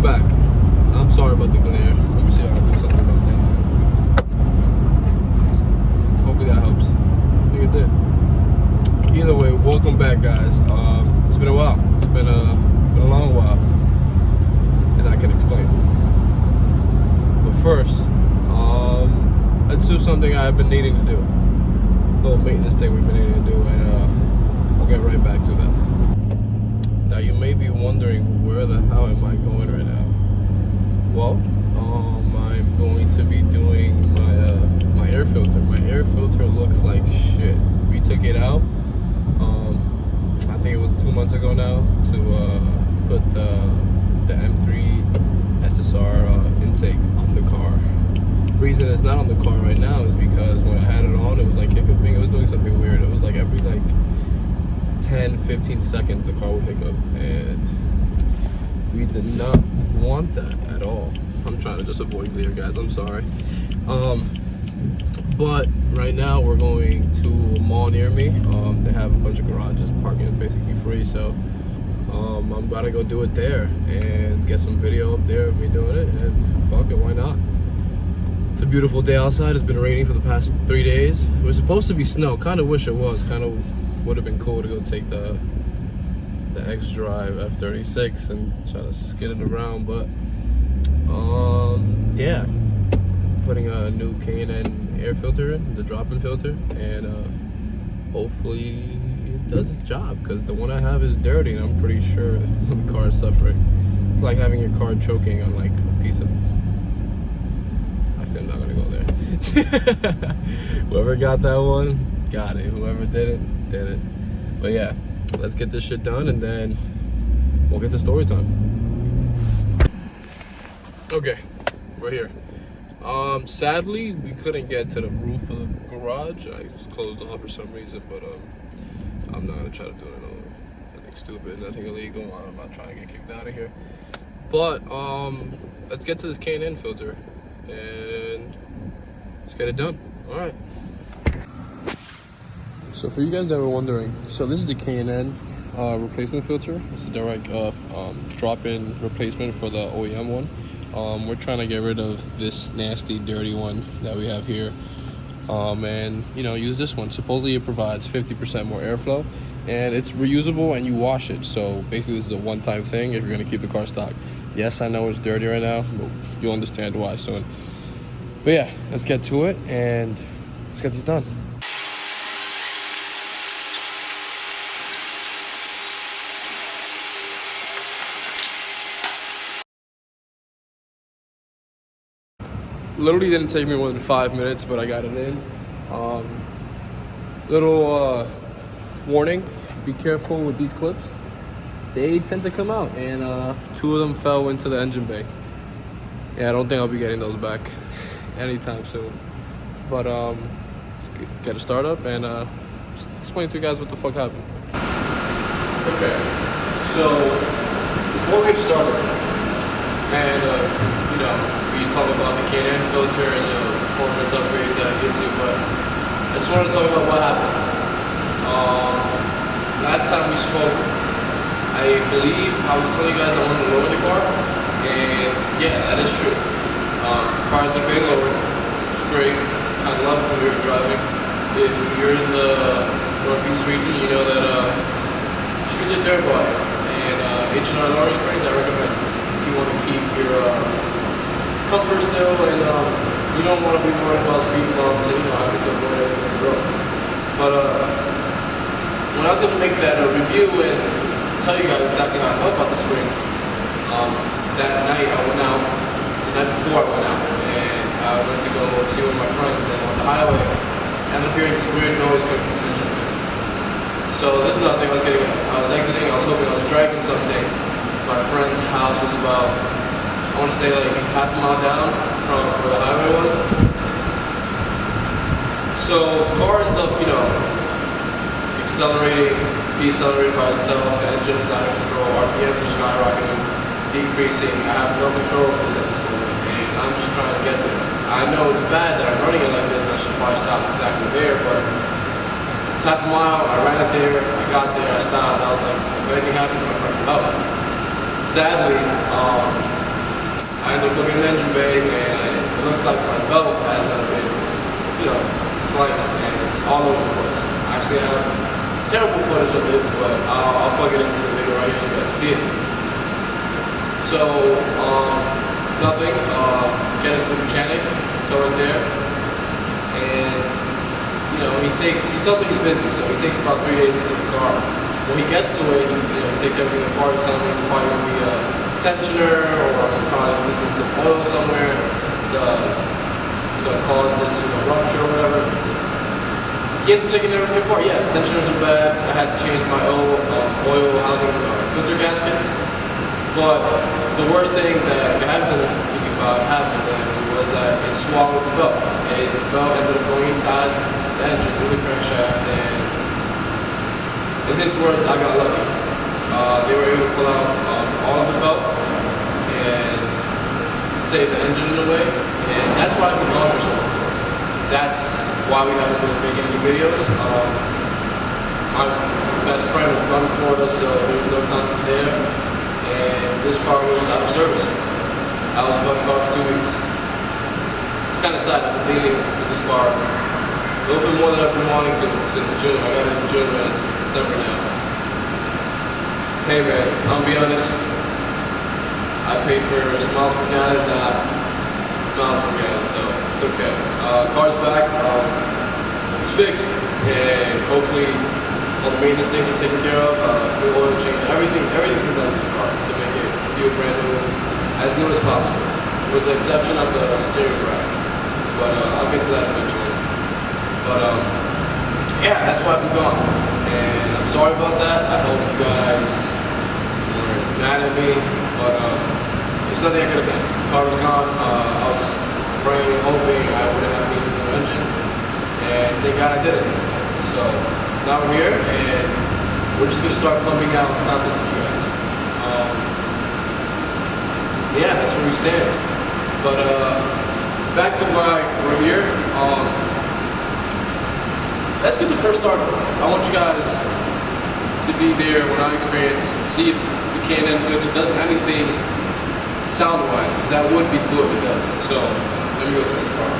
welcome back. I'm sorry about the glare. Let me see if I can do something about that. Hopefully that helps. I think it did. Either way, welcome back, guys. It's been a while. It's been a long while, and I can explain. But first, let's do something I've been needing to do. A little maintenance thing we've been needing to do, and we'll get right back to that. Now you may be wondering, where the hell am I going right now? Well, I'm going to be doing my air filter. My air filter looks like shit. We took it out. I think it was 2 months ago now, to put the M3 SSR intake on the car. The reason it's not on the car right now is because when I had it on, it was like hiccuping. It was doing something weird. It was like every 10-15 seconds the car would hiccup, and we did not want that at all. I'm trying to just avoid glare, guys. I'm sorry. But right now we're going to a mall near me. They have a bunch of garages. Parking is basically free, so I'm about to go do it there and get some video up there of me doing it, and fuck it, why not? It's a beautiful day outside. It's been raining for the past 3 days. It was supposed to be snow. Kind of wish it was. Kind of would have been cool to go take the X-Drive F36 and try to skid it around, but yeah, putting a new K&N air filter in, the drop-in filter, and hopefully it does its job, because the one I have is dirty, and I'm pretty sure the car is suffering. It's like having your car choking on like a piece of, actually I'm not gonna go there. Whoever got that one, got it. Whoever didn't, did it. But yeah, let's get this shit done, and then we'll get to story time. Okay, we're here. Sadly, we couldn't get to the roof of the garage. I just closed off for some reason, but I'm not gonna try to do nothing stupid, nothing illegal. I'm not trying to get kicked out of here. But let's get to this K&N filter and let's get it done. All right. So for you guys that were wondering, so this is the K&N replacement filter. It's a direct drop-in replacement for the OEM one. We're trying to get rid of this nasty, dirty one that we have here, and use this one. Supposedly it provides 50% more airflow, and it's reusable, and you wash it. So basically this is a one-time thing if you're going to keep the car stock. Yes, I know it's dirty right now, but you'll understand why soon. But yeah, let's get to it, and let's get this done. Literally didn't take me more than 5 minutes, but I got it in. Little warning, be careful with these clips. They tend to come out, and 2 of them fell into the engine bay. Yeah, I don't think I'll be getting those back anytime soon. But let's get a start up and explain to you guys what the fuck happened. Okay, so before we get started, and we talk about the K&N filter and the performance upgrades that it gives you, but I just wanted to talk about what happened. Last time we spoke, I believe I was telling you guys I wanted to lower the car, and yeah, that is true. Car had been lowered. It's great. Kind of love it when we were driving. If you're in the Northeast region, you know that streets are terrible out here, and H&R Lowering Springs, I recommend. If you want to keep your comfort still, and you don't want to be worried about speed bumps and having to avoid everything on the road. But when I was going to make that review and tell you guys exactly how I felt about the springs, that night I went out, the night before I went out, and I went to go see one of my friends, and on the highway I ended up hearing this weird noise coming from the engine bay. So this is another thing I was getting at. I was exiting, I was hoping I was dragging something. My friend's house was about, I want to say like half a mile down from where the highway was. So the car ends up, accelerating, decelerating by itself. The engine is out of control, RPM is skyrocketing, decreasing. I have no control of this at this moment, and I'm just trying to get there. I know it's bad that I'm running it like this, and I should probably stop exactly there, but it's half a mile. I ran it there, I got there, I stopped. I was like, if anything happens, I'm going to help. Sadly, I ended up looking in the engine bay, and it looks like my belt has been, sliced, and it's all over the place. I actually have terrible footage of it, but I'll plug it into the video right here so you guys can see it. So, nothing. Get into the mechanic, tow it there, and he tells me he's busy, so he takes about 3 days to see the car. When he gets to it, he takes everything apart. He's telling me it's probably going to be a tensioner, or probably leaking some oil somewhere to cause this rupture or whatever. He ends up taking everything apart. Yeah, tensioners are bad. I had to change my oil housing filter gaskets. But the worst thing that could happen to the N55 happened, and was that it swallowed the belt. And the belt ended up going inside the engine through the crankshaft, and in his words, I got lucky. They were able to pull out all of the belt and save the engine in a way, and that's why I've been gone for so long. That's why we haven't been making any videos. My best friend was gone in Florida, so there was no content there, and this car was out of service. I was without a car for 2 weeks. It's kind of sad. I've been dealing with this car a little bit more than I've been wanting to since June. I got it in June, and it's December now. Hey man, I'll be honest. I pay for miles per gallon, not miles per gallon, so it's okay. Car's back. It's fixed, and hopefully all the maintenance things are taken care of. New oil change, everything's been done to this car to make it feel brand new, as new as possible, with the exception of the steering rack. But I'll get to that eventually. But yeah, that's why I've been gone, and I'm sorry about that. I hope you guys weren't mad at me, but there's nothing I could have done. The car was gone. I was praying and hoping I wouldn't have needed a new engine, and thank God I did it. So now we're here, and we're just gonna start pumping out content for you guys. Yeah, that's where we stand. But back to why we're here. Let's get to first starter. I want you guys to be there when I experience, see if the K&N filter does anything sound-wise, because that would be cool if it does. So let me go turn the car.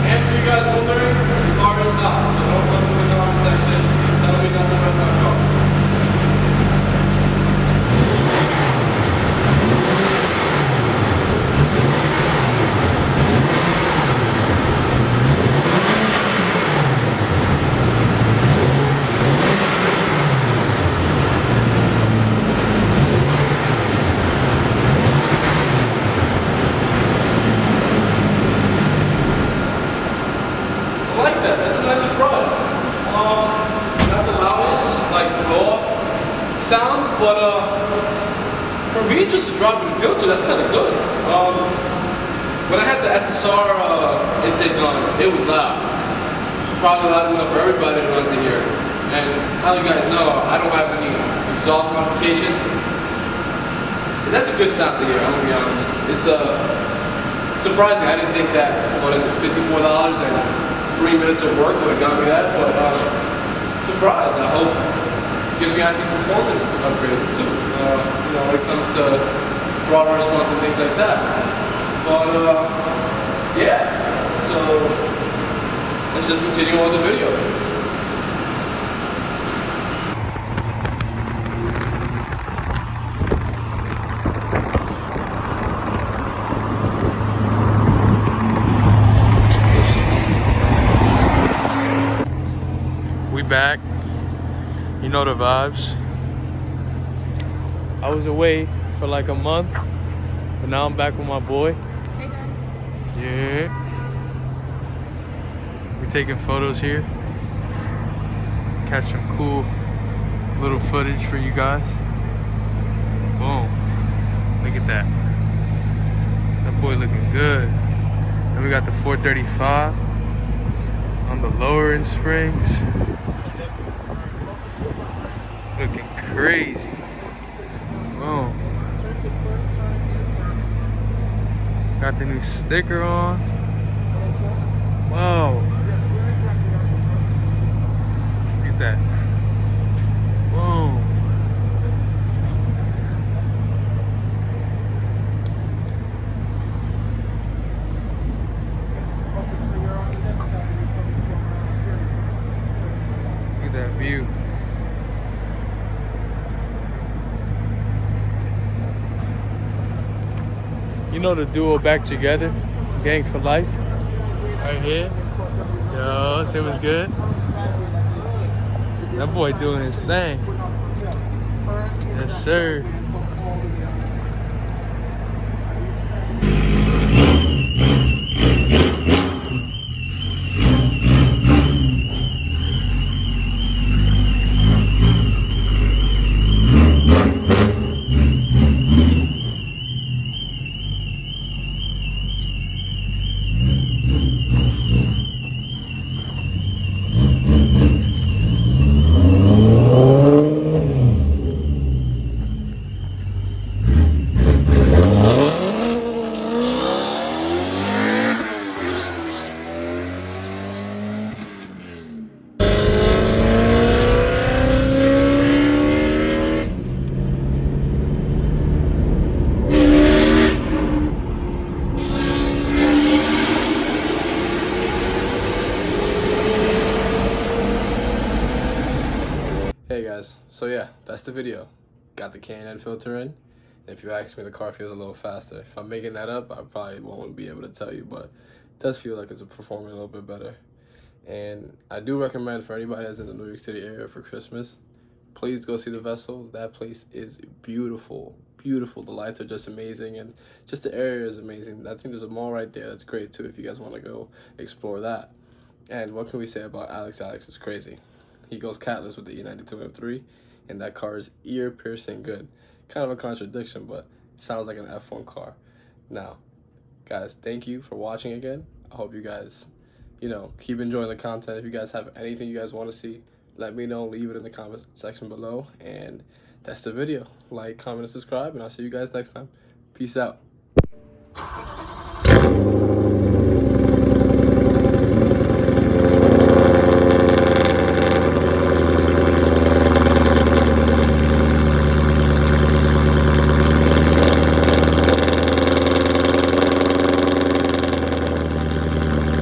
And for you guys wondering, the car is hot, so don't come to the comment section telling me not to run my car. Sound, but for me, just a drop in the filter, that's kind of good. When I had the SSR intake on, it was loud. Probably loud enough for everybody to run to hear. And how you guys know, I don't have any exhaust modifications. And that's a good sound to hear, I'm gonna be honest. It's surprising. I didn't think that, what is it, $54 and 3 minutes of work would have got me that, but surprised. I hope gives me actually performance upgrades too, when it comes to throttle response and things like that. But yeah, so let's just continue on with the video. We back. You know the vibes. I was away for like a month, but now I'm back with my boy. Hey guys. Yeah. We're taking photos here. Catch some cool little footage for you guys. Boom. Look at that. That boy looking good. Then we got the 435 on the lower end springs. Looking crazy. Boom. Got the new sticker on. Whoa. Look at that. Boom. Look at that view. You know the duo back together, gang for life, right here. Yo, say what's good. That boy doing his thing. Yes, sir. Hey guys, so yeah, that's the video. Got the K&N filter in. And if you ask me, the car feels a little faster. If I'm making that up, I probably won't be able to tell you, but it does feel like it's performing a little bit better. And I do recommend for anybody that's in the New York City area for Christmas, please go see the Vessel. That place is beautiful, beautiful. The lights are just amazing, and just the area is amazing. I think there's a mall right there that's great too if you guys want to go explore that. And what can we say about Alex? Alex is crazy. He goes catless with the E92 M3, and that car is ear-piercing good. Kind of a contradiction, but sounds like an F1 car. Now, guys, thank you for watching again. I hope you guys, keep enjoying the content. If you guys have anything you guys want to see, let me know. Leave it in the comment section below. And that's the video. Like, comment, and subscribe, and I'll see you guys next time. Peace out.